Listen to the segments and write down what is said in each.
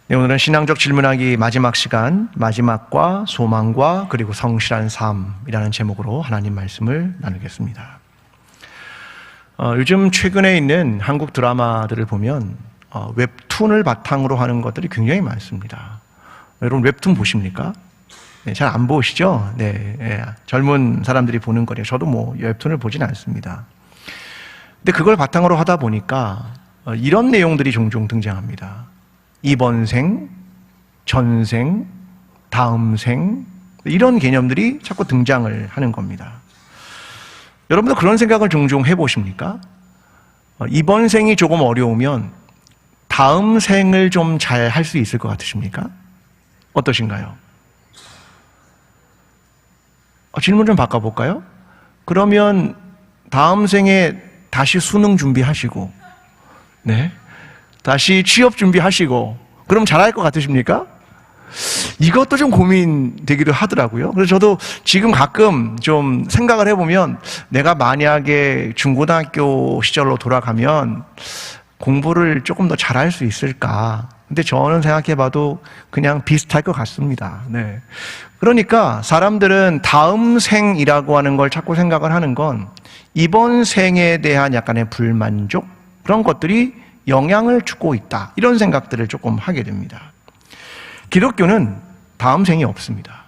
네, 오늘은 신앙적 질문하기 마지막 시간, 마지막과 소망과 그리고 성실한 삶이라는 제목으로 하나님 말씀을 나누겠습니다. 요즘 최근에 있는 한국 드라마들을 보면 웹툰을 바탕으로 하는 것들이 굉장히 많습니다. 여러분 웹툰 보십니까? 네, 잘 안 보시죠? 네, 젊은 사람들이 보는 거래요. 저도 웹툰을 보진 않습니다. 근데 그걸 바탕으로 하다 보니까 이런 내용들이 종종 등장합니다. 이번 생, 전생, 다음 생, 이런 개념들이 자꾸 등장을 하는 겁니다. 여러분도 그런 생각을 종종 해보십니까? 이번 생이 조금 어려우면 다음 생을 좀 잘 할 수 있을 것 같으십니까? 어떠신가요? 질문 좀 바꿔볼까요? 그러면 다음 생에 다시 수능 준비하시고, 네, 다시 취업 준비하시고, 그럼 잘할 것 같으십니까? 이것도 좀 고민되기도 하더라고요. 그래서 저도 지금 가끔 좀 생각을 해보면 내가 만약에 중고등학교 시절로 돌아가면 공부를 조금 더 잘할 수 있을까? 근데 저는 생각해봐도 그냥 비슷할 것 같습니다. 네. 그러니까 사람들은 다음 생이라고 하는 걸 자꾸 생각을 하는 건 이번 생에 대한 약간의 불만족, 그런 것들이 영향을 주고 있다, 이런 생각들을 조금 하게 됩니다. 기독교는 다음 생이 없습니다.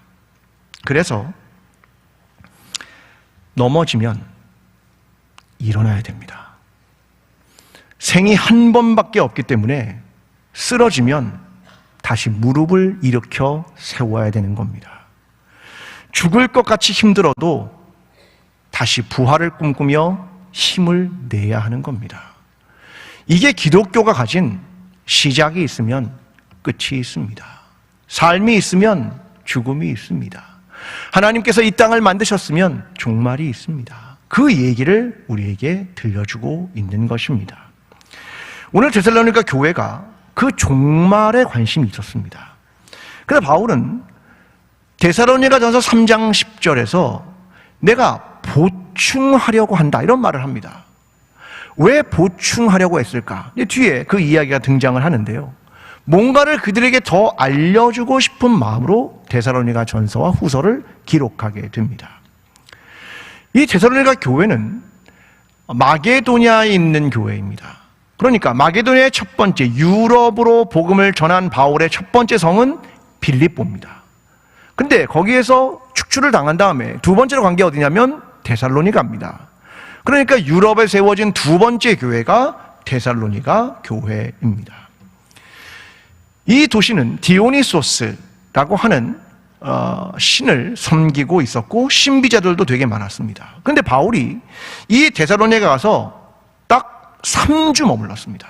그래서 넘어지면 일어나야 됩니다. 생이 한 번밖에 없기 때문에 쓰러지면 다시 무릎을 일으켜 세워야 되는 겁니다. 죽을 것 같이 힘들어도 다시 부활을 꿈꾸며 힘을 내야 하는 겁니다. 이게 기독교가 가진 시작이 있으면 끝이 있습니다. 삶이 있으면 죽음이 있습니다. 하나님께서 이 땅을 만드셨으면 종말이 있습니다. 그 얘기를 우리에게 들려주고 있는 것입니다. 오늘 데살로니가 교회가 그 종말에 관심이 있었습니다. 그래서 바울은 데살로니가전서 3장 10절에서 내가 보충하려고 한다, 이런 말을 합니다. 왜 보충하려고 했을까? 뒤에 그 이야기가 등장을 하는데요. 뭔가를 그들에게 더 알려주고 싶은 마음으로 데살로니가 전서와 후서를 기록하게 됩니다. 이 데살로니가 교회는 마게도냐에 있는 교회입니다. 그러니까 마게도냐의 첫 번째, 유럽으로 복음을 전한 바울의 첫 번째 성은 빌립보입니다. 근데 거기에서 축출을 당한 다음에 두 번째로 간 게 어디냐면 데살로니가입니다. 그러니까 유럽에 세워진 두 번째 교회가 데살로니가 교회입니다. 이 도시는 디오니소스라고 하는 신을 섬기고 있었고 신비자들도 되게 많았습니다. 그런데 바울이 이 데살로니가 가서 딱 3주 머물렀습니다.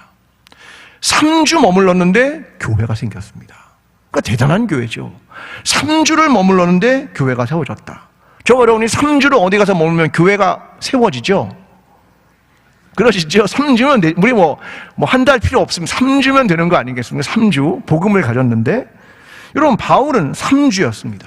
3주 머물렀는데 교회가 생겼습니다. 그러니까 대단한 교회죠. 3주를 머물렀는데 교회가 세워졌다. 저 여러분이 3주를 어디 가서 머물면 교회가 세워지죠? 그러시죠? 3주면, 우리 한 달 필요 없으면 3주면 되는 거 아니겠습니까? 3주, 복음을 가졌는데, 여러분, 바울은 3주였습니다.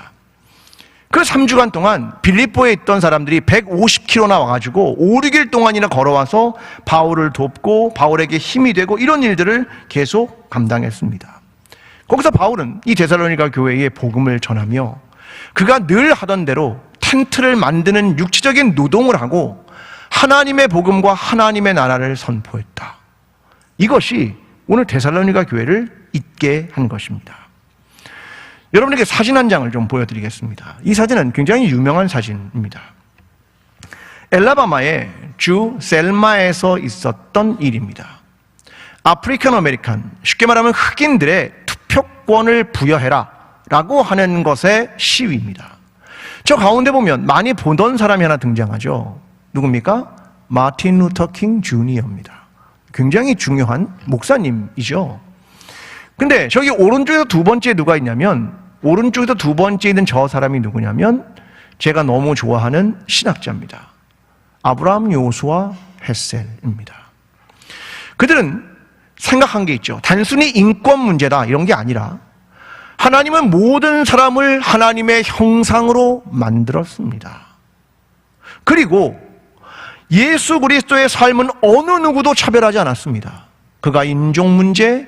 그 3주간 동안 빌립보에 있던 사람들이 150km나 와가지고 5, 6일 동안이나 걸어와서 바울을 돕고 바울에게 힘이 되고 이런 일들을 계속 감당했습니다. 거기서 바울은 이 데살로니가 교회에 복음을 전하며 그가 늘 하던 대로 텐트를 만드는 육체적인 노동을 하고 하나님의 복음과 하나님의 나라를 선포했다. 이것이 오늘 데살로니가 교회를 있게 한 것입니다. 여러분에게 사진 한 장을 좀 보여드리겠습니다. 이 사진은 굉장히 유명한 사진입니다. 엘라바마의 주 셀마에서 있었던 일입니다. 아프리칸 아메리칸, 쉽게 말하면 흑인들의 투표권을 부여해라 라고 하는 것의 시위입니다. 저 가운데 보면 많이 보던 사람이 하나 등장하죠. 누굽니까? 마틴 루터 킹 주니어입니다. 굉장히 중요한 목사님이죠. 근데 저기 오른쪽에서 두 번째 누가 있냐면, 오른쪽에서 두 번째 있는 저 사람이 누구냐면 제가 너무 좋아하는 신학자입니다. 아브라함 요수아 헬셀입니다. 그들은 생각한 게 있죠. 단순히 인권 문제다 이런 게 아니라 하나님은 모든 사람을 하나님의 형상으로 만들었습니다. 그리고 예수 그리스도의 삶은 어느 누구도 차별하지 않았습니다. 그가 인종 문제,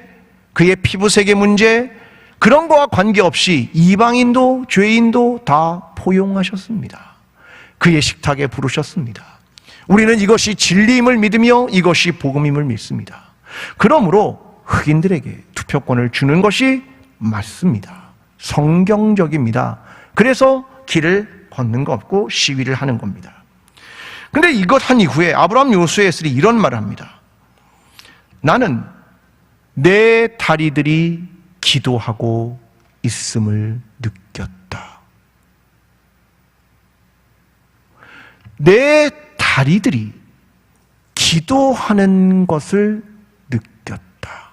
그의 피부색의 문제, 그런 거와 관계없이 이방인도 죄인도 다 포용하셨습니다. 그의 식탁에 부르셨습니다. 우리는 이것이 진리임을 믿으며 이것이 복음임을 믿습니다. 그러므로 흑인들에게 투표권을 주는 것이 맞습니다. 성경적입니다. 그래서 길을 걷는 거 없고 시위를 하는 겁니다. 근데 이것 한 이후에 아브라함 요수에슬이 이런 말을 합니다. 나는 내 다리들이 기도하고 있음을 느꼈다. 내 다리들이 기도하는 것을 느꼈다.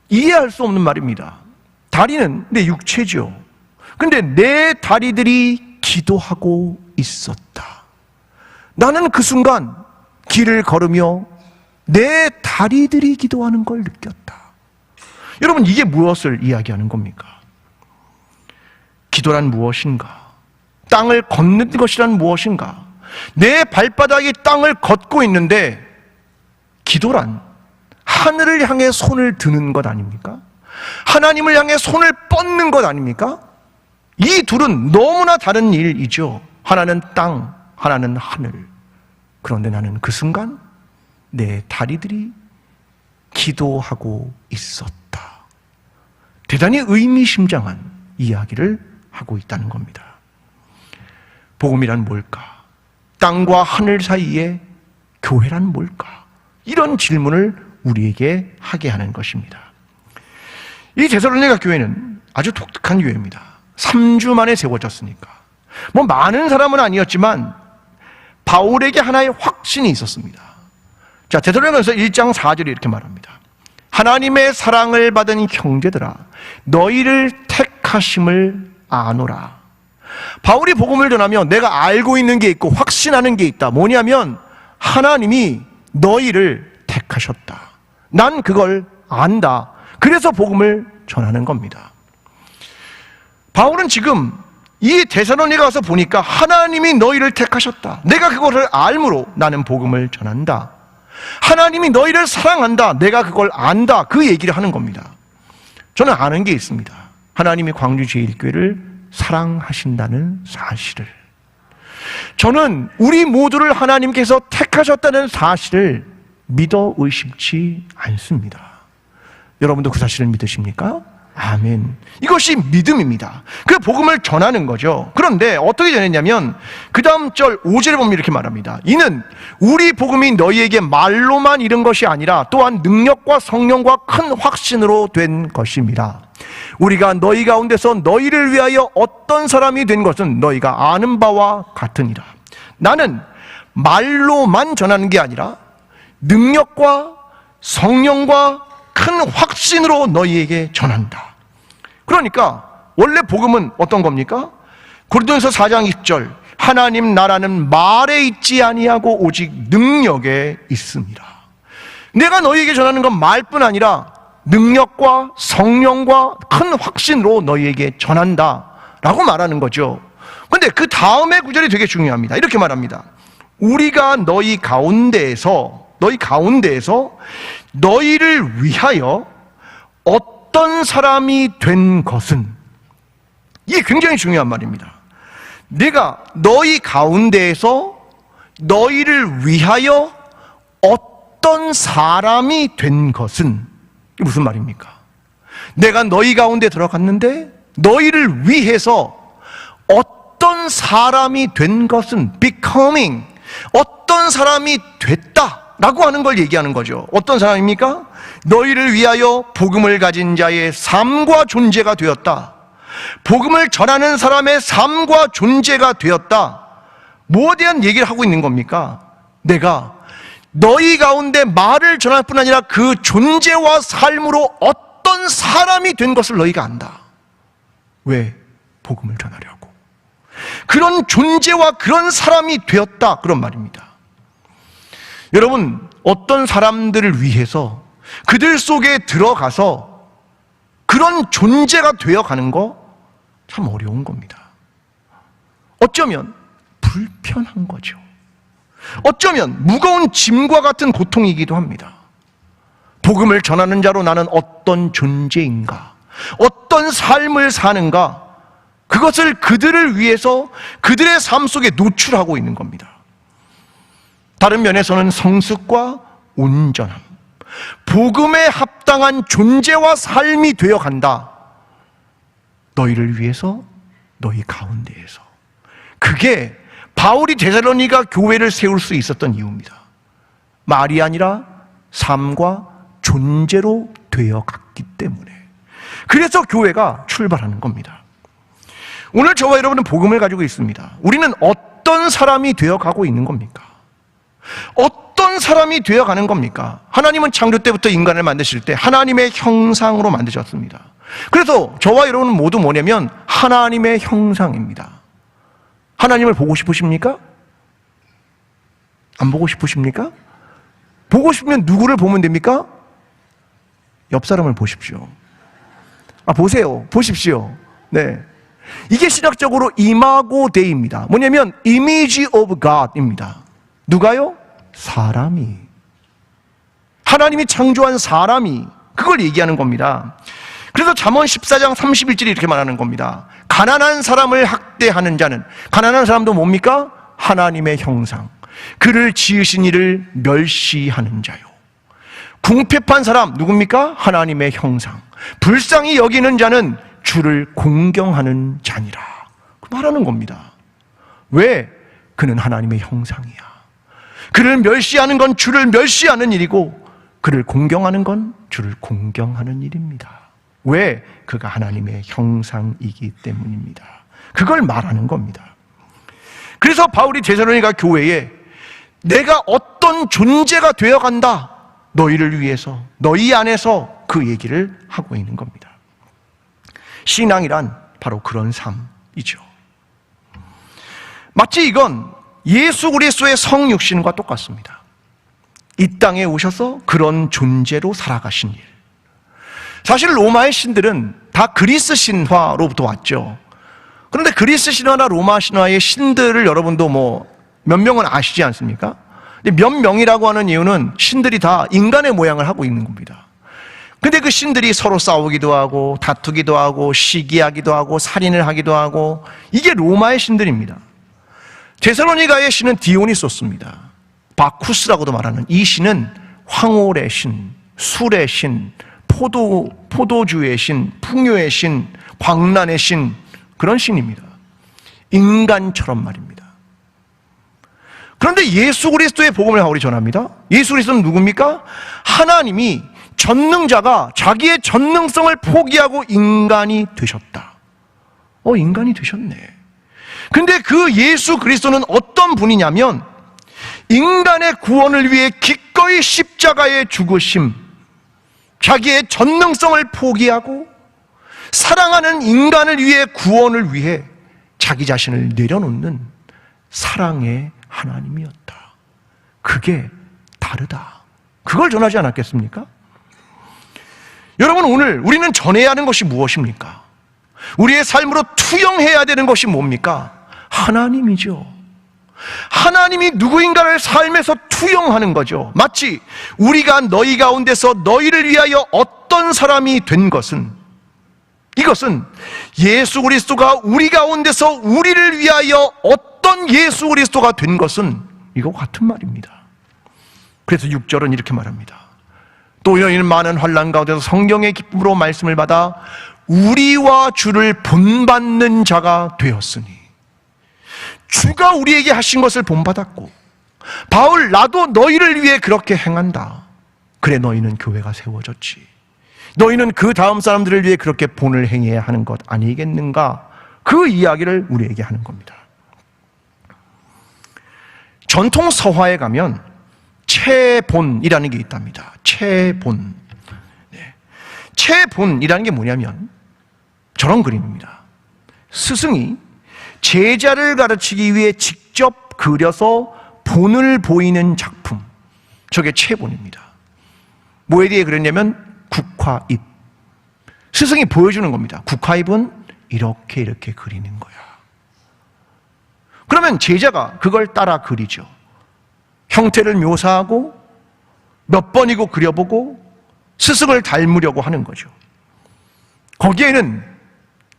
이해할 수 없는 말입니다. 다리는 내 육체죠. 근데 내 다리들이 기도하고 있었다. 나는 그 순간 길을 걸으며 내 다리들이 기도하는 걸 느꼈다. 여러분, 이게 무엇을 이야기하는 겁니까? 기도란 무엇인가? 땅을 걷는 것이란 무엇인가? 내 발바닥이 땅을 걷고 있는데 기도란 하늘을 향해 손을 드는 것 아닙니까? 하나님을 향해 손을 뻗는 것 아닙니까? 이 둘은 너무나 다른 일이죠. 하나는 땅, 하나는 하늘. 그런데 나는 그 순간 내 다리들이 기도하고 있었다. 대단히 의미심장한 이야기를 하고 있다는 겁니다. 복음이란 뭘까? 땅과 하늘 사이에 교회란 뭘까? 이런 질문을 우리에게 하게 하는 것입니다. 이 데살로니가 교회는 아주 독특한 교회입니다. 3주 만에 세워졌으니까. 많은 사람은 아니었지만 바울에게 하나의 확신이 있었습니다. 자, 데살로니가서 1장 4절에 이렇게 말합니다. 하나님의 사랑을 받은 형제들아, 너희를 택하심을 아노라. 바울이 복음을 전하며 내가 알고 있는 게 있고 확신하는 게 있다. 뭐냐면 하나님이 너희를 택하셨다. 난 그걸 안다. 그래서 복음을 전하는 겁니다. 바울은 지금 이 데살로니가 가서 보니까 하나님이 너희를 택하셨다. 내가 그것을 알므로 나는 복음을 전한다. 하나님이 너희를 사랑한다. 내가 그걸 안다. 그 얘기를 하는 겁니다. 저는 아는 게 있습니다. 하나님이 광주제일교회를 사랑하신다는 사실을. 저는 우리 모두를 하나님께서 택하셨다는 사실을 믿어 의심치 않습니다. 여러분도 그 사실을 믿으십니까? 아멘. 이것이 믿음입니다. 그 복음을 전하는 거죠. 그런데 어떻게 전했냐면 그 다음 절 5절에 보면 이렇게 말합니다. 이는 우리 복음이 너희에게 말로만 이른 것이 아니라 또한 능력과 성령과 큰 확신으로 된 것입니다. 우리가 너희 가운데서 너희를 위하여 어떤 사람이 된 것은 너희가 아는 바와 같으니라. 나는 말로만 전하는 게 아니라 능력과 성령과 큰 확신으로 너희에게 전한다. 그러니까 원래 복음은 어떤 겁니까? 고린도전서 4장 20절 하나님 나라는 말에 있지 아니하고 오직 능력에 있습니다. 내가 너희에게 전하는 건 말뿐 아니라 능력과 성령과 큰 확신으로 너희에게 전한다 라고 말하는 거죠. 그런데 그 다음에 구절이 되게 중요합니다. 이렇게 말합니다. 우리가 너희 가운데에서 너희를 위하여 어떤 사람이 된 것은, 이게 굉장히 중요한 말입니다. 내가 너희 가운데에서 너희를 위하여 어떤 사람이 된 것은, 이게 무슨 말입니까? 내가 너희 가운데 들어갔는데 너희를 위해서 어떤 사람이 된 것은 becoming, 어떤 사람이 됐다라고 하는 걸 얘기하는 거죠. 어떤 사람입니까? 너희를 위하여 복음을 가진 자의 삶과 존재가 되었다. 복음을 전하는 사람의 삶과 존재가 되었다. 뭐에 대한 얘기를 하고 있는 겁니까? 내가 너희 가운데 말을 전할 뿐 아니라 그 존재와 삶으로 어떤 사람이 된 것을 너희가 안다. 왜? 복음을 전하려고. 그런 존재와 그런 사람이 되었다. 그런 말입니다. 여러분, 어떤 사람들을 위해서 그들 속에 들어가서 그런 존재가 되어가는 거 참 어려운 겁니다. 어쩌면 불편한 거죠. 어쩌면 무거운 짐과 같은 고통이기도 합니다. 복음을 전하는 자로 나는 어떤 존재인가, 어떤 삶을 사는가, 그것을 그들을 위해서 그들의 삶 속에 노출하고 있는 겁니다. 다른 면에서는 성숙과 온전함, 복음에 합당한 존재와 삶이 되어간다. 너희를 위해서, 너희 가운데에서. 그게 바울이 데살로니가 교회를 세울 수 있었던 이유입니다. 말이 아니라 삶과 존재로 되어갔기 때문에. 그래서 교회가 출발하는 겁니다. 오늘 저와 여러분은 복음을 가지고 있습니다. 우리는 어떤 사람이 되어가고 있는 겁니까? 어떤 사람이 되어가는 겁니까? 하나님은 창조 때부터 인간을 만드실 때 하나님의 형상으로 만드셨습니다. 그래서 저와 여러분은 모두 뭐냐면 하나님의 형상입니다. 하나님을 보고 싶으십니까? 안 보고 싶으십니까? 보고 싶으면 누구를 보면 됩니까? 옆 사람을 보십시오. 보세요. 보십시오. 네. 이게 신학적으로 이마고 데이입니다. 뭐냐면 image of God입니다. 누가요? 사람이. 하나님이 창조한 사람이 그걸 얘기하는 겁니다. 그래서 잠언 14장 31절이 이렇게 말하는 겁니다. 가난한 사람을 학대하는 자는, 가난한 사람도 뭡니까? 하나님의 형상. 그를 지으신 이를 멸시하는 자요. 궁핍한 사람 누굽니까? 하나님의 형상. 불쌍히 여기는 자는 주를 공경하는 자니라. 말하는 겁니다. 왜? 그는 하나님의 형상이야. 그를 멸시하는 건 주를 멸시하는 일이고, 그를 공경하는 건 주를 공경하는 일입니다. 왜? 그가 하나님의 형상이기 때문입니다. 그걸 말하는 겁니다. 그래서 바울이 데살로니가 교회에 내가 어떤 존재가 되어간다, 너희를 위해서, 너희 안에서 그 얘기를 하고 있는 겁니다. 신앙이란 바로 그런 삶이죠. 마치 이건 예수 그리스도의 성육신과 똑같습니다. 이 땅에 오셔서 그런 존재로 살아가신 일. 사실 로마의 신들은 다 그리스 신화로부터 왔죠. 그런데 그리스 신화나 로마 신화의 신들을 여러분도 몇 명은 아시지 않습니까? 몇 명이라고 하는 이유는 신들이 다 인간의 모양을 하고 있는 겁니다. 근데 그 신들이 서로 싸우기도 하고 다투기도 하고 시기하기도 하고 살인을 하기도 하고, 이게 로마의 신들입니다. 데살로니가의 신은 디오니소스입니다. 바쿠스라고도 말하는 이 신은 황홀의 신, 술의 신, 포도주의 신, 풍요의 신, 광란의 신, 그런 신입니다. 인간처럼 말입니다. 그런데 예수 그리스도의 복음을 바울이 전합니다. 예수 그리스도는 누굽니까? 하나님이 전능자가 자기의 전능성을 포기하고 인간이 되셨다. 인간이 되셨네. 근데 그 예수 그리스도는 어떤 분이냐면 인간의 구원을 위해 기꺼이 십자가에 죽으심, 자기의 전능성을 포기하고 사랑하는 인간을 위해, 구원을 위해 자기 자신을 내려놓는 사랑의 하나님이었다. 그게 다르다. 그걸 전하지 않았겠습니까? 여러분, 오늘 우리는 전해야 하는 것이 무엇입니까? 우리의 삶으로 투영해야 되는 것이 뭡니까? 하나님이죠. 하나님이 누구인가를 삶에서 투영하는 거죠. 마치 우리가 너희 가운데서 너희를 위하여 어떤 사람이 된 것은, 이것은 예수 그리스도가 우리 가운데서 우리를 위하여 어떤 예수 그리스도가 된 것은 이거와 같은 말입니다. 그래서 6절은 이렇게 말합니다. 또 너희는 많은 환난 가운데서 성령의 기쁨으로 말씀을 받아 우리와 주를 본받는 자가 되었으니. 주가 우리에게 하신 것을 본받았고, 바울 나도 너희를 위해 그렇게 행한다. 그래 너희는 교회가 세워졌지. 너희는 그 다음 사람들을 위해 그렇게 본을 행해야 하는 것 아니겠는가? 그 이야기를 우리에게 하는 겁니다. 전통 서화에 가면 체본이라는 게 있답니다. 체본. 네. 체본이라는 게 뭐냐면 저런 그림입니다. 스승이 제자를 가르치기 위해 직접 그려서 본을 보이는 작품, 저게 체본입니다. 뭐에 대해 그렸냐면 국화잎. 스승이 보여주는 겁니다. 국화잎은 이렇게 그리는 거야. 그러면 제자가 그걸 따라 그리죠. 형태를 묘사하고 몇 번이고 그려보고 스승을 닮으려고 하는 거죠. 거기에는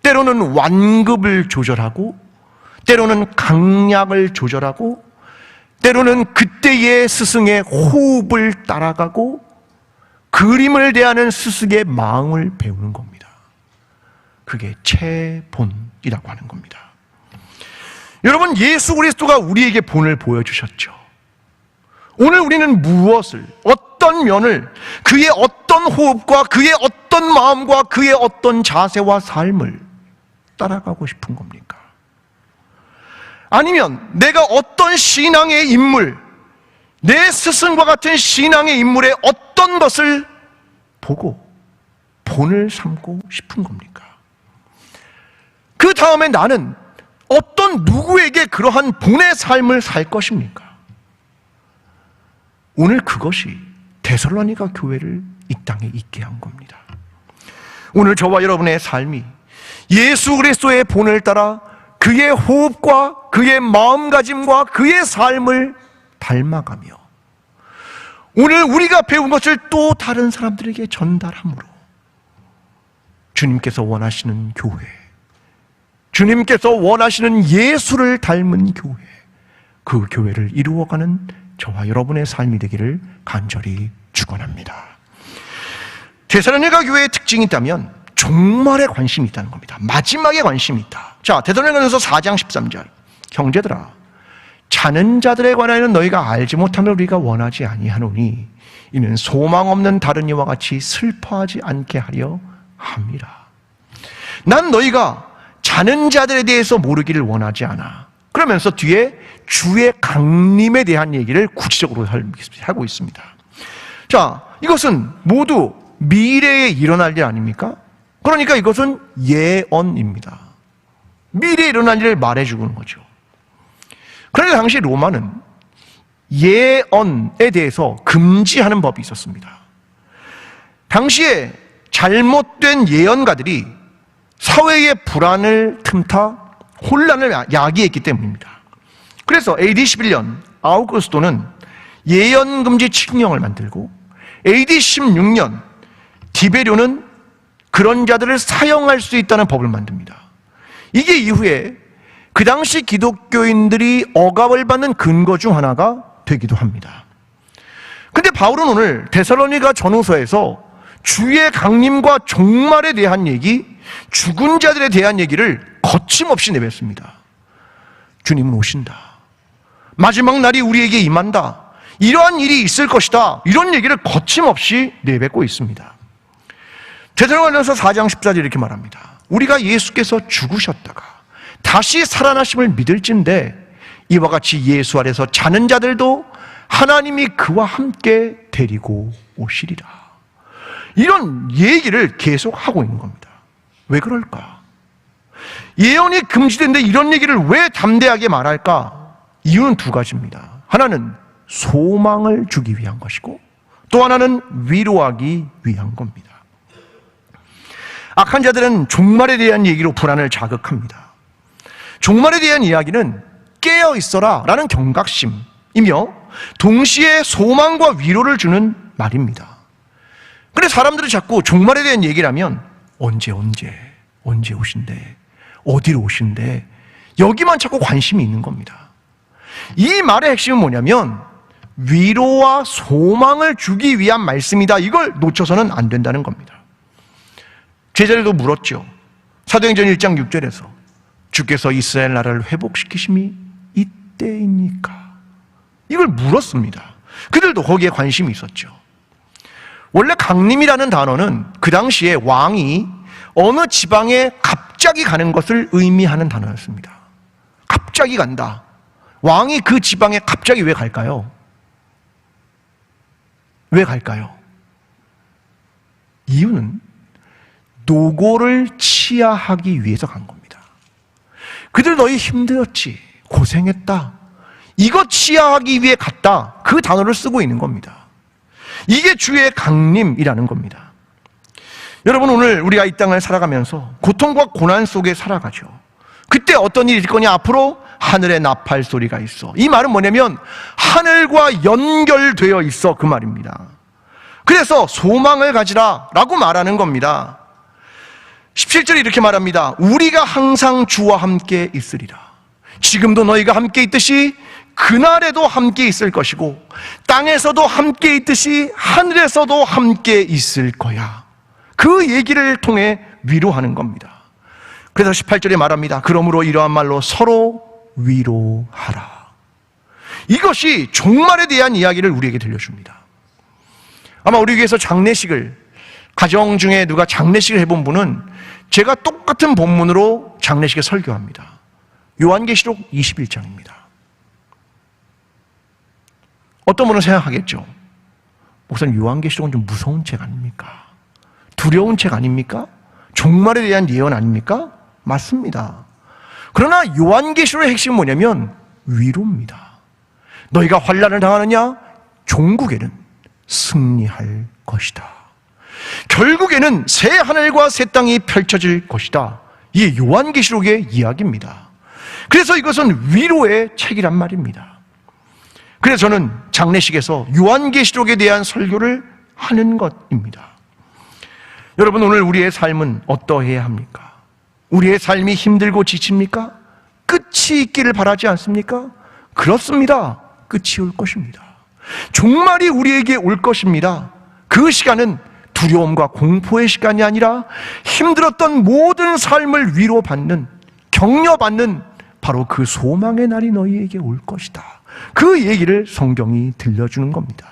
때로는 완급을 조절하고, 때로는 강약을 조절하고, 때로는 그때의 스승의 호흡을 따라가고, 그림을 대하는 스승의 마음을 배우는 겁니다. 그게 체본이라고 하는 겁니다. 여러분, 예수 그리스도가 우리에게 본을 보여주셨죠. 오늘 우리는 무엇을, 어떤 면을, 그의 어떤 호흡과 그의 어떤 마음과 그의 어떤 자세와 삶을 따라가고 싶은 겁니까? 아니면 내가 어떤 신앙의 인물, 내 스승과 같은 신앙의 인물의 어떤 것을 보고 본을 삼고 싶은 겁니까? 그 다음에 나는 어떤 누구에게 그러한 본의 삶을 살 것입니까? 오늘 그것이 데살로니가 교회를 이 땅에 있게 한 겁니다. 오늘 저와 여러분의 삶이 예수 그리스도의 본을 따라 그의 호흡과 그의 마음가짐과 그의 삶을 닮아가며 오늘 우리가 배운 것을 또 다른 사람들에게 전달함으로 주님께서 원하시는 교회, 주님께서 원하시는 예수를 닮은 교회, 그 교회를 이루어가는 저와 여러분의 삶이 되기를 간절히 축원합니다. 데살로니가 교회의 특징이 있다면 종말에 관심이 있다는 겁니다. 마지막에 관심이 있다. 자, 데살로니가전서 4장 13절. 형제들아, 자는 자들에 관하여는 너희가 알지 못함을 우리가 원하지 아니하노니 이는 소망 없는 다른 이와 같이 슬퍼하지 않게 하려 함이라. 난 너희가 자는 자들에 대해서 모르기를 원하지 않아. 그러면서 뒤에 주의 강림에 대한 얘기를 구체적으로 하고 있습니다. 자, 이것은 모두 미래에 일어날 일 아닙니까? 그러니까 이것은 예언입니다. 미래에 일어날 일을 말해주는 거죠. 그런데 당시 로마는 예언에 대해서 금지하는 법이 있었습니다. 당시에 잘못된 예언가들이 사회의 불안을 틈타 혼란을 야기했기 때문입니다. 그래서 AD 11년 아우구스토는 예언금지 칙령을 만들고 AD 16년 디베료는 그런 자들을 사형할 수 있다는 법을 만듭니다. 이게 이후에 그 당시 기독교인들이 억압을 받는 근거 중 하나가 되기도 합니다. 근데 바울은 오늘 데살로니가 전후서에서 주의 강림과 종말에 대한 얘기, 죽은 자들에 대한 얘기를 거침없이 내뱉습니다. 주님은 오신다. 마지막 날이 우리에게 임한다. 이러한 일이 있을 것이다. 이런 얘기를 거침없이 내뱉고 있습니다. 데살로니가전서 4장 14절 이렇게 말합니다. 우리가 예수께서 죽으셨다가 다시 살아나심을 믿을진데 이와 같이 예수 아래서 자는 자들도 하나님이 그와 함께 데리고 오시리라. 이런 얘기를 계속 하고 있는 겁니다. 왜 그럴까? 예언이 금지된데 이런 얘기를 왜 담대하게 말할까? 이유는 두 가지입니다. 하나는 소망을 주기 위한 것이고 또 하나는 위로하기 위한 겁니다. 악한 자들은 종말에 대한 얘기로 불안을 자극합니다. 종말에 대한 이야기는 깨어 있어라 라는 경각심이며 동시에 소망과 위로를 주는 말입니다. 그런데 사람들은 자꾸 종말에 대한 얘기를 하면 언제 오신대, 어디로 오신대, 여기만 자꾸 관심이 있는 겁니다. 이 말의 핵심은 뭐냐면 위로와 소망을 주기 위한 말씀이다. 이걸 놓쳐서는 안 된다는 겁니다. 제자들도 물었죠. 사도행전 1장 6절에서 주께서 이스라엘 나라를 회복시키심이 이때입니까? 이걸 물었습니다. 그들도 거기에 관심이 있었죠. 원래 강림이라는 단어는 그 당시에 왕이 어느 지방에 갑자기 가는 것을 의미하는 단어였습니다. 갑자기 간다. 왕이 그 지방에 갑자기 왜 갈까요? 왜 갈까요? 이유는 노고를 치하하기 위해서 간 겁니다. 그들 너희 힘들었지, 고생했다, 이거 치하하기 위해 갔다. 그 단어를 쓰고 있는 겁니다. 이게 주의 강림이라는 겁니다. 여러분, 오늘 우리가 이 땅을 살아가면서 고통과 고난 속에 살아가죠. 그때 어떤 일이 있을 거냐? 앞으로 하늘에 나팔 소리가 있어. 이 말은 뭐냐면 하늘과 연결되어 있어, 그 말입니다. 그래서 소망을 가지라 라고 말하는 겁니다. 17절에 이렇게 말합니다. 우리가 항상 주와 함께 있으리라. 지금도 너희가 함께 있듯이 그날에도 함께 있을 것이고 땅에서도 함께 있듯이 하늘에서도 함께 있을 거야. 그 얘기를 통해 위로하는 겁니다. 그래서 18절에 말합니다. 그러므로 이러한 말로 서로 위로하라. 이것이 종말에 대한 이야기를 우리에게 들려줍니다. 아마 우리 교회에서 장례식을, 가정 중에 누가 장례식을 해본 분은 제가 똑같은 본문으로 장례식에 설교합니다. 요한계시록 21장입니다. 어떤 분은 생각하겠죠. 목사님, 요한계시록은 좀 무서운 책 아닙니까? 두려운 책 아닙니까? 종말에 대한 예언 아닙니까? 맞습니다. 그러나 요한계시록의 핵심은 뭐냐면 위로입니다. 너희가 환난을 당하느냐? 종국에는 승리할 것이다. 결국에는 새 하늘과 새 땅이 펼쳐질 것이다. 이게 요한계시록의 이야기입니다. 그래서 이것은 위로의 책이란 말입니다. 그래서 저는 장례식에서 요한계시록에 대한 설교를 하는 것입니다. 여러분, 오늘 우리의 삶은 어떠해야 합니까? 우리의 삶이 힘들고 지칩니까? 끝이 있기를 바라지 않습니까? 그렇습니다. 끝이 올 것입니다. 종말이 우리에게 올 것입니다. 그 시간은 두려움과 공포의 시간이 아니라 힘들었던 모든 삶을 위로받는, 격려받는 바로 그 소망의 날이 너희에게 올 것이다. 그 얘기를 성경이 들려주는 겁니다.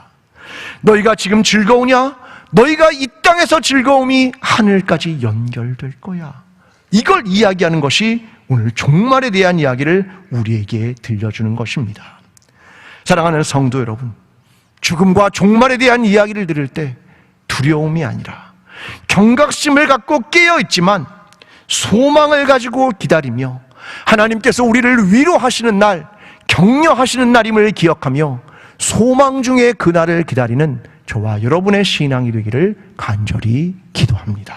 너희가 지금 즐거우냐? 너희가 이 땅에서 즐거움이 하늘까지 연결될 거야. 이걸 이야기하는 것이 오늘 종말에 대한 이야기를 우리에게 들려주는 것입니다. 사랑하는 성도 여러분, 죽음과 종말에 대한 이야기를 들을 때 두려움이 아니라 경각심을 갖고 깨어있지만 소망을 가지고 기다리며 하나님께서 우리를 위로하시는 날, 격려하시는 날임을 기억하며 소망 중에 그날을 기다리는 저와 여러분의 신앙이 되기를 간절히 기도합니다.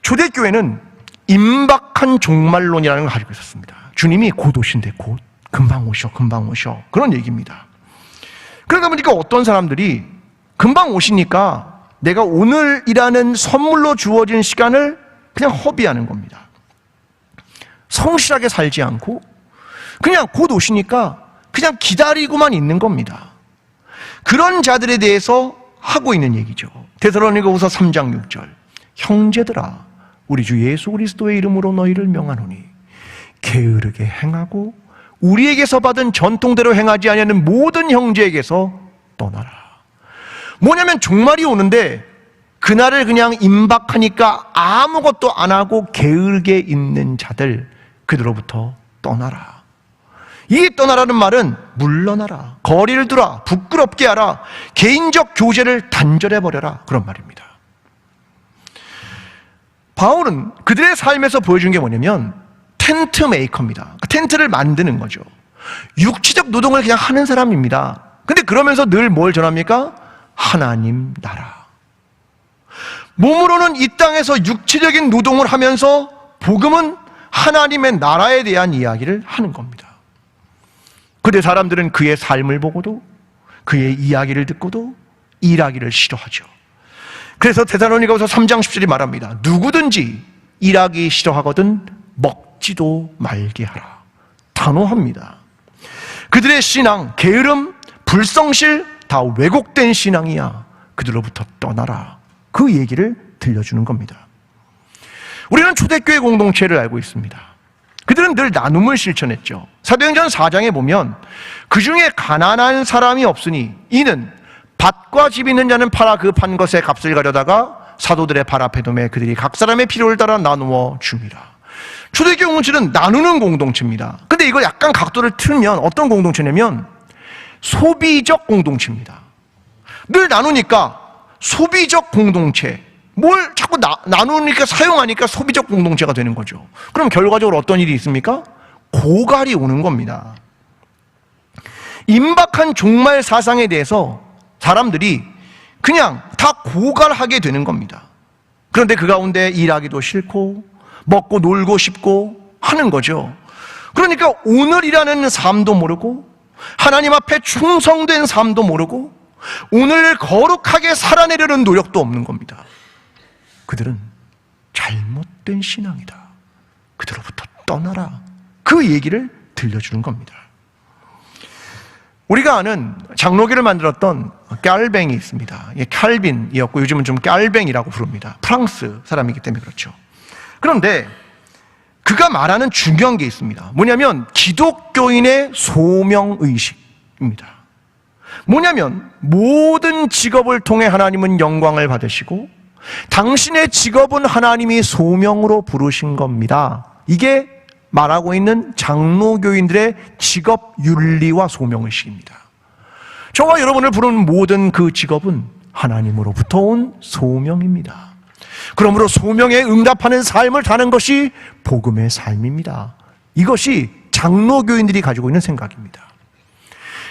초대교회는 임박한 종말론이라는 걸 가지고 있었습니다. 주님이 곧 오신대, 곧 금방 오셔, 금방 오셔, 그런 얘기입니다. 그러다 보니까 어떤 사람들이 금방 오시니까 내가 오늘이라는 선물로 주어진 시간을 그냥 허비하는 겁니다. 성실하게 살지 않고 그냥 곧 오시니까 그냥 기다리고만 있는 겁니다. 그런 자들에 대해서 하고 있는 얘기죠. 데살로니가후서 3장 6절, 형제들아, 우리 주 예수 그리스도의 이름으로 너희를 명하노니 게으르게 행하고 우리에게서 받은 전통대로 행하지 아니하는 모든 형제에게서 떠나라. 뭐냐면 종말이 오는데 그날을 그냥 임박하니까 아무것도 안 하고 게으르게 있는 자들, 그들로부터 떠나라. 이 떠나라는 말은 물러나라, 거리를 두라, 부끄럽게 하라, 개인적 교제를 단절해버려라, 그런 말입니다. 바울은 그들의 삶에서 보여준 게 뭐냐면 텐트 메이커입니다. 텐트를 만드는 거죠. 육체적 노동을 그냥 하는 사람입니다. 근데 그러면서 늘 뭘 전합니까? 하나님 나라. 몸으로는 이 땅에서 육체적인 노동을 하면서 복음은 하나님의 나라에 대한 이야기를 하는 겁니다. 그런데 사람들은 그의 삶을 보고도 그의 이야기를 듣고도 일하기를 싫어하죠. 그래서 데살로니가후서 3장 10절이 말합니다. 누구든지 일하기 싫어하거든 먹지도 말게 하라. 단호합니다. 그들의 신앙, 게으름, 불성실 다 왜곡된 신앙이야. 그들로부터 떠나라. 그 얘기를 들려주는 겁니다. 우리는 초대교회 공동체를 알고 있습니다. 그들은 늘 나눔을 실천했죠. 사도행전 4장에 보면 그 중에 가난한 사람이 없으니 이는 밭과 집 있는 자는 팔아 그 판 것의 값을 가려다가 사도들의 발 앞에 두매 그들이 각 사람의 필요를 따라 나누어 줍니다. 초대교회 공동체는 나누는 공동체입니다. 근데 이걸 약간 각도를 틀면 어떤 공동체냐면 소비적 공동체입니다. 늘 나누니까 소비적 공동체, 뭘 자꾸 나누니까 사용하니까 소비적 공동체가 되는 거죠. 그럼 결과적으로 어떤 일이 있습니까? 고갈이 오는 겁니다. 임박한 종말 사상에 대해서 사람들이 그냥 다 고갈하게 되는 겁니다. 그런데 그 가운데 일하기도 싫고 먹고 놀고 싶고 하는 거죠. 그러니까 오늘이라는 삶도 모르고 하나님 앞에 충성된 삶도 모르고 오늘 거룩하게 살아내려는 노력도 없는 겁니다. 그들은 잘못된 신앙이다. 그들로부터 떠나라. 그 얘기를 들려주는 겁니다. 우리가 아는 장로교를 만들었던 깔뱅이 있습니다. 칼빈이었고 요즘은 좀 깔뱅이라고 부릅니다. 프랑스 사람이기 때문에 그렇죠. 그런데 그가 말하는 중요한 게 있습니다. 뭐냐면 기독교인의 소명의식입니다. 뭐냐면 모든 직업을 통해 하나님은 영광을 받으시고 당신의 직업은 하나님이 소명으로 부르신 겁니다. 이게 말하고 있는 장로교인들의 직업 윤리와 소명의식입니다. 저와 여러분을 부르는 모든 그 직업은 하나님으로부터 온 소명입니다. 그러므로 소명에 응답하는 삶을 사는 것이 복음의 삶입니다. 이것이 장로교인들이 가지고 있는 생각입니다.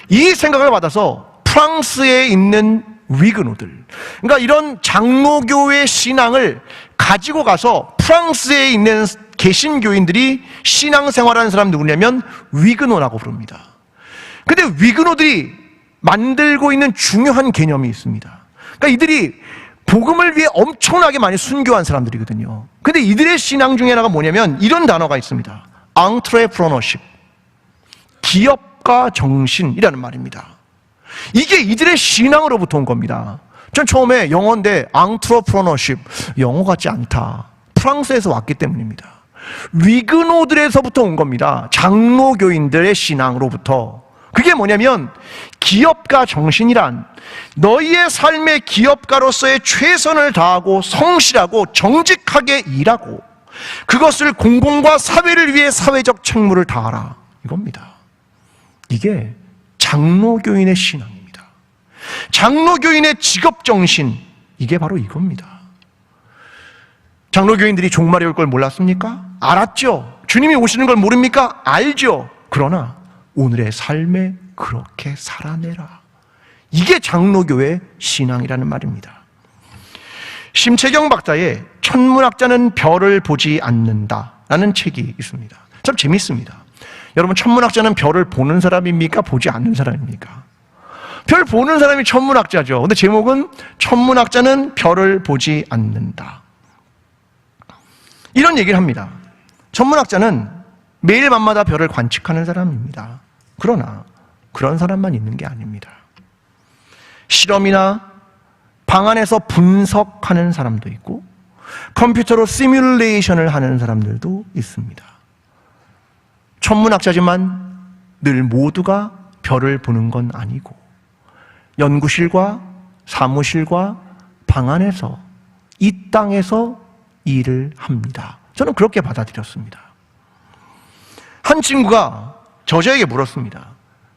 이 생각을 받아서 프랑스에 있는 위그노들, 그러니까 이런 장로교의 신앙을 가지고 가서 프랑스에 있는 개신교인들이 신앙생활하는 사람 누구냐면 위그노라고 부릅니다. 근데 위그노들이 만들고 있는 중요한 개념이 있습니다. 그러니까 이들이 복음을 위해 엄청나게 많이 순교한 사람들이거든요. 근데 이들의 신앙 중에 하나가 뭐냐면 이런 단어가 있습니다. entrepreneurship, 기업가 정신이라는 말입니다. 이게 이들의 신앙으로부터 온 겁니다. 전 처음에 영어인데 entrepreneurship, 영어 같지 않다. 프랑스에서 왔기 때문입니다. 위그노들에서부터 온 겁니다. 장로교인들의 신앙으로부터. 그게 뭐냐면 기업가 정신이란 너희의 삶의 기업가로서의 최선을 다하고 성실하고 정직하게 일하고 그것을 공공과 사회를 위해 사회적 책무를 다하라, 이겁니다. 이게 장로교인의 신앙입니다. 장로교인의 직업정신, 이게 바로 이겁니다. 장로교인들이 종말이 올 걸 몰랐습니까? 알았죠. 주님이 오시는 걸 모릅니까? 알죠. 그러나 오늘의 삶에 그렇게 살아내라. 이게 장로교의 신앙이라는 말입니다. 심채경 박사의 천문학자는 별을 보지 않는다라는 책이 있습니다. 참 재밌습니다. 여러분, 천문학자는 별을 보는 사람입니까? 보지 않는 사람입니까? 별 보는 사람이 천문학자죠. 근데 제목은 천문학자는 별을 보지 않는다. 이런 얘기를 합니다. 천문학자는 매일 밤마다 별을 관측하는 사람입니다. 그러나 그런 사람만 있는 게 아닙니다. 실험이나 방 안에서 분석하는 사람도 있고 컴퓨터로 시뮬레이션을 하는 사람들도 있습니다. 천문학자지만 늘 모두가 별을 보는 건 아니고 연구실과 사무실과 방 안에서 이 땅에서 일을 합니다. 저는 그렇게 받아들였습니다. 한 친구가 저자에게 물었습니다.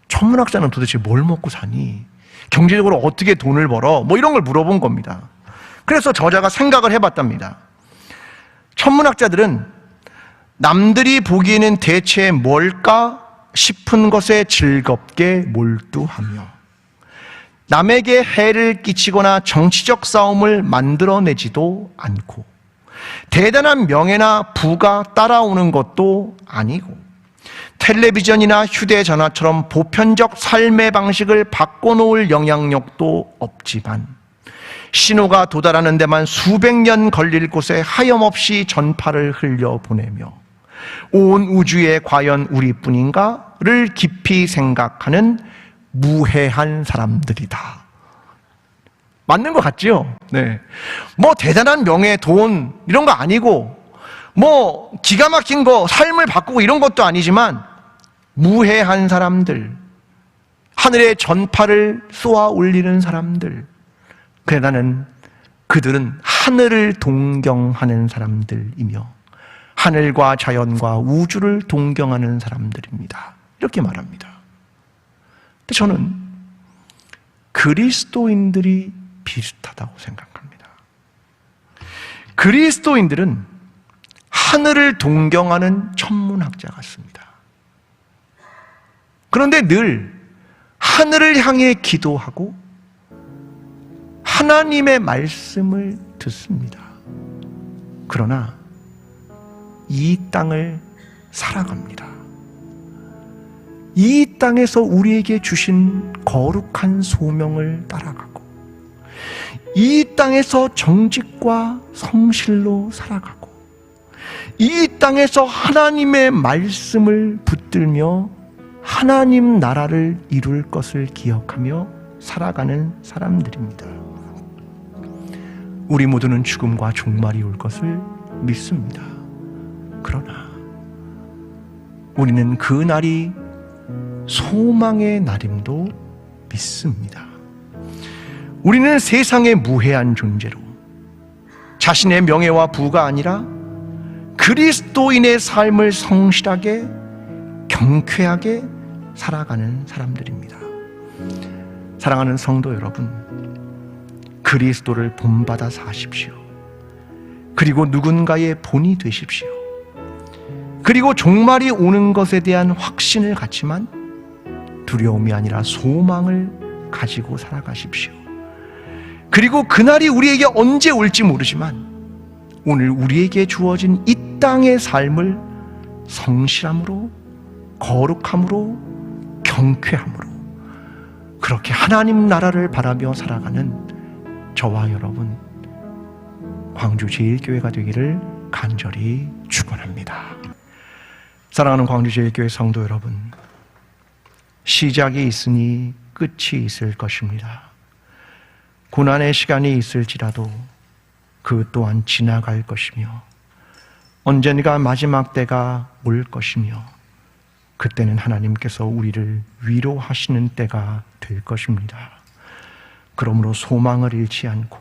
천문학자는 도대체 뭘 먹고 사니? 경제적으로 어떻게 돈을 벌어? 뭐 이런 걸 물어본 겁니다. 그래서 저자가 생각을 해봤답니다. 천문학자들은 남들이 보기에는 대체 뭘까 싶은 것에 즐겁게 몰두하며 남에게 해를 끼치거나 정치적 싸움을 만들어내지도 않고 대단한 명예나 부가 따라오는 것도 아니고 텔레비전이나 휴대전화처럼 보편적 삶의 방식을 바꿔놓을 영향력도 없지만 신호가 도달하는 데만 수백 년 걸릴 곳에 하염없이 전파를 흘려보내며 온 우주에 과연 우리뿐인가를 깊이 생각하는 무해한 사람들이다. 맞는 것 같죠? 네. 뭐 대단한 명예, 돈 이런 거 아니고 뭐 기가 막힌 거, 삶을 바꾸고 이런 것도 아니지만 무해한 사람들, 하늘의 전파를 쏘아 올리는 사람들. 그래 나는 그들은 하늘을 동경하는 사람들이며 하늘과 자연과 우주를 동경하는 사람들입니다. 이렇게 말합니다. 근데 저는 그리스도인들이 비슷하다고 생각합니다. 그리스도인들은 하늘을 동경하는 천문학자 같습니다. 그런데 늘 하늘을 향해 기도하고 하나님의 말씀을 듣습니다. 그러나 이 땅을 살아갑니다. 이 땅에서 우리에게 주신 거룩한 소명을 따라가고 이 땅에서 정직과 성실로 살아가고 이 땅에서 하나님의 말씀을 붙들며 하나님 나라를 이룰 것을 기억하며 살아가는 사람들입니다. 우리 모두는 죽음과 종말이 올 것을 믿습니다. 그러나 우리는 그 날이 소망의 날임도 믿습니다. 우리는 세상의 무해한 존재로 자신의 명예와 부가 아니라 그리스도인의 삶을 성실하게 경쾌하게 살아가는 사람들입니다. 사랑하는 성도 여러분, 그리스도를 본받아 사십시오. 그리고 누군가의 본이 되십시오. 그리고 종말이 오는 것에 대한 확신을 갖지만 두려움이 아니라 소망을 가지고 살아가십시오. 그리고 그날이 우리에게 언제 올지 모르지만 오늘 우리에게 주어진 이 땅의 삶을 성실함으로, 거룩함으로, 경쾌함으로 그렇게 하나님 나라를 바라며 살아가는 저와 여러분, 광주제일교회가 되기를 간절히 축원합니다. 사랑하는 광주제일교회 성도 여러분, 시작이 있으니 끝이 있을 것입니다. 고난의 시간이 있을지라도 그 또한 지나갈 것이며 언젠가 마지막 때가 올 것이며 그때는 하나님께서 우리를 위로하시는 때가 될 것입니다. 그러므로 소망을 잃지 않고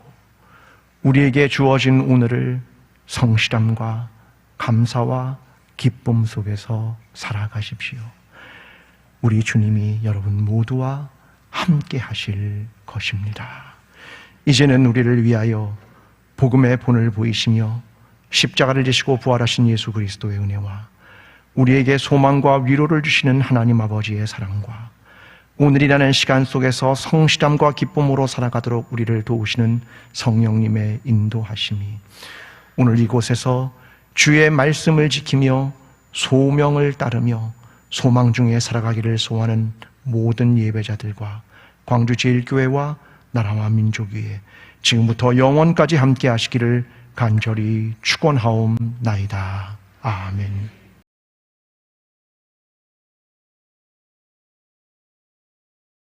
우리에게 주어진 오늘을 성실함과 감사와 기쁨 속에서 살아가십시오. 우리 주님이 여러분 모두와 함께 하실 것입니다. 이제는 우리를 위하여 복음의 본을 보이시며 십자가를 지시고 부활하신 예수 그리스도의 은혜와 우리에게 소망과 위로를 주시는 하나님 아버지의 사랑과 오늘이라는 시간 속에서 성실함과 기쁨으로 살아가도록 우리를 도우시는 성령님의 인도하심이 오늘 이곳에서 주의 말씀을 지키며 소명을 따르며 소망 중에 살아가기를 소원하는 모든 예배자들과 광주제일교회와 나라와 민족 위에 지금부터 영원까지 함께 하시기를 간절히 축원하옵나이다. 아멘.